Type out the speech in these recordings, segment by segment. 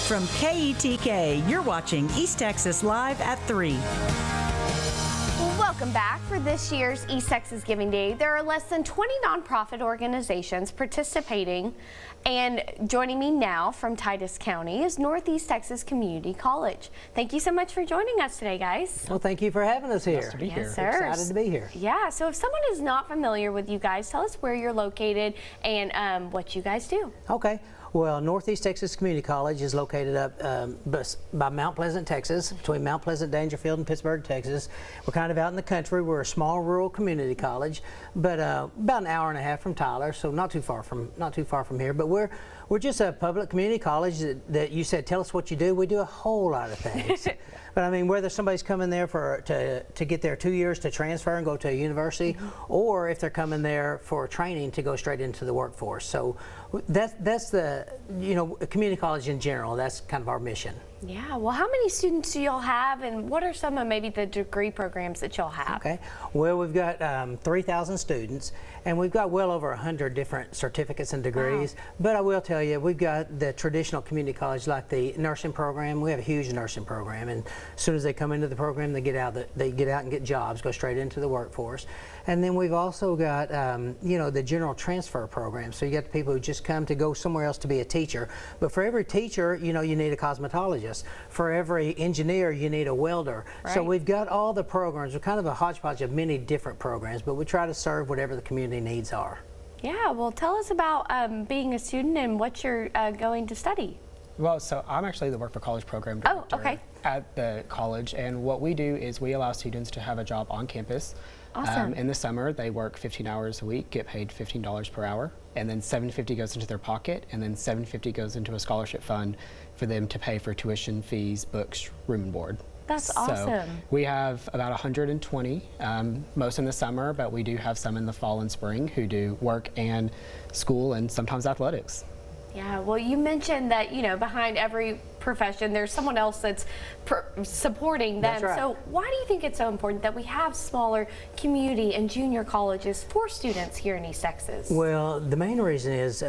From KETK, you're watching East Texas Live at 3. Welcome back. For this year's East Texas Giving Day, there are less than 20 nonprofit organizations participating, and joining me now from Titus County is Northeast Texas Community College. Thank you so much for joining us today, guys. Well, thank you for having us here. Nice to be here. Yes, sir. Excited to be here. Yeah, so if someone is not familiar with you guys, tell us where you're located and what you guys do. Okay. Well, Northeast Texas Community College is located up by Mount Pleasant, Texas, between Mount Pleasant, Daingerfield, and Pittsburg, Texas. We're kind of out in the country. We're a small rural community college, but about an hour and a half from Tyler, so not too far from here. But we're just a public community college that you said, tell us what you do. We do a whole lot of things. But I mean, whether somebody's coming there to get there 2 years to transfer and go to a university, or if they're coming there for training to go straight into the workforce. So that's the, community college in general, that's kind of our mission. Yeah, well, how many students do y'all have, and what are some of maybe the degree programs that y'all have? Okay, well, we've got 3,000 students, and we've got well over 100 different certificates and degrees. Wow. But I will tell you, we've got the traditional community college, like the nursing program. We have a huge nursing program, and as soon as they come into the program, they get out and get jobs, go straight into the workforce. And then we've also got, the general transfer program. So you got the people who just come to go somewhere else to be a teacher. But for every teacher, you need a cosmetologist. For every engineer, you need a welder. Right. So we've got all the programs. We're kind of a hodgepodge of many different programs, but we try to serve whatever the community needs are. Yeah, well, tell us about being a student and what you're going to study. Well, so I'm actually the Work for College program director at the college, and what we do is we allow students to have a job on campus. Awesome. In the summer, they work 15 hours a week, get paid $15 per hour, and then $750 goes into their pocket, and then $750 goes into a scholarship fund for them to pay for tuition, fees, books, room and board. That's so awesome. We have about 120, most in the summer, but we do have some in the fall and spring who do work and school and sometimes athletics. Yeah, well, you mentioned that, behind every profession, there's someone else that's supporting them. That's right. So why do you think it's so important that we have smaller community and junior colleges for students here in East Texas? Well, the main reason is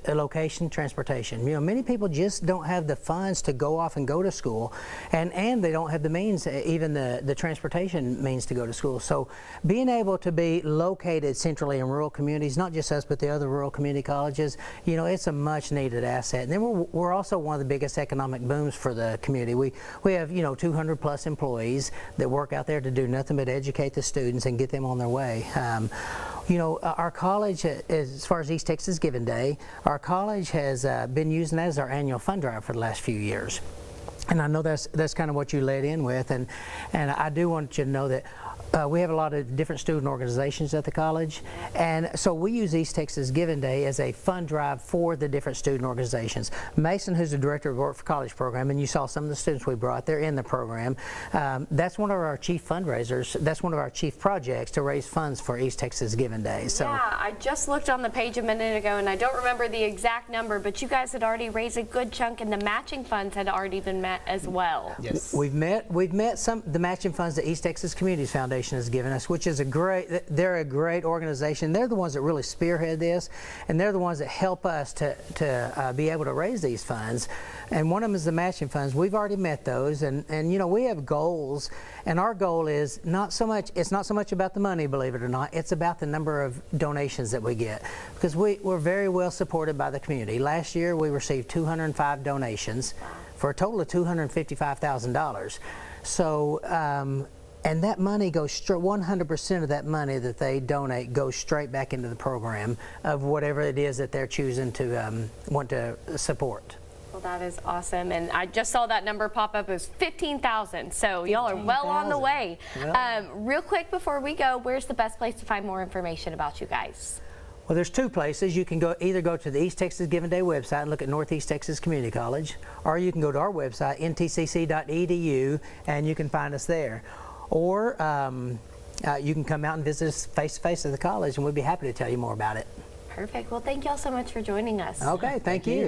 location, transportation. Many people just don't have the funds to go off and go to school, and they don't have the means, even the transportation means to go to school. So being able to be located centrally in rural communities, not just us, but the other rural community colleges, it's a much needed asset. And then we're also one of the biggest economic booms for the community. We have 200 plus employees that work out there to do nothing but educate the students and get them on their way. Our college, as far as East Texas Giving Day, our college has been using that as our annual fund drive for the last few years. And I know that's kind of what you led in with, and I do want you to know that we have a lot of different student organizations at the college, and so we use East Texas Giving Day as a fund drive for the different student organizations. Mason, who's the director of the Work for College program, and you saw some of the students we brought, they're in the program. That's one of our chief fundraisers. That's one of our chief projects to raise funds for East Texas Giving Day. So, yeah, I just looked on the page a minute ago, and I don't remember the exact number, but you guys had already raised a good chunk, and the matching funds had already been met as well. Yes. We've met the matching funds that East Texas Communities Foundation has given us, which is they're a great organization. They're the ones that really spearhead this, and they're the ones that help us to be able to raise these funds. And one of them is the matching funds. We've already met those, and we have goals, and our goal is it's not so much about the money, believe it or not, it's about the number of donations that we get, because we're very well supported by the community. Last year we received 205 donations for a total of $255,000. So and that money goes straight, 100% of that money that they donate goes straight back into the program of whatever it is that they're choosing to want to support. Well, that is awesome, and I just saw that number pop up as 15,000. So y'all are well on the way. Well, real quick before we go, where's the best place to find more information about you guys? Well, there's two places. You can either go to the East Texas Giving Day website and look at Northeast Texas Community College, or you can go to our website, ntcc.edu, and you can find us there. Or you can come out and visit us face-to-face at the college, and we'd be happy to tell you more about it. Perfect. Well, thank y'all so much for joining us. Okay, thank you.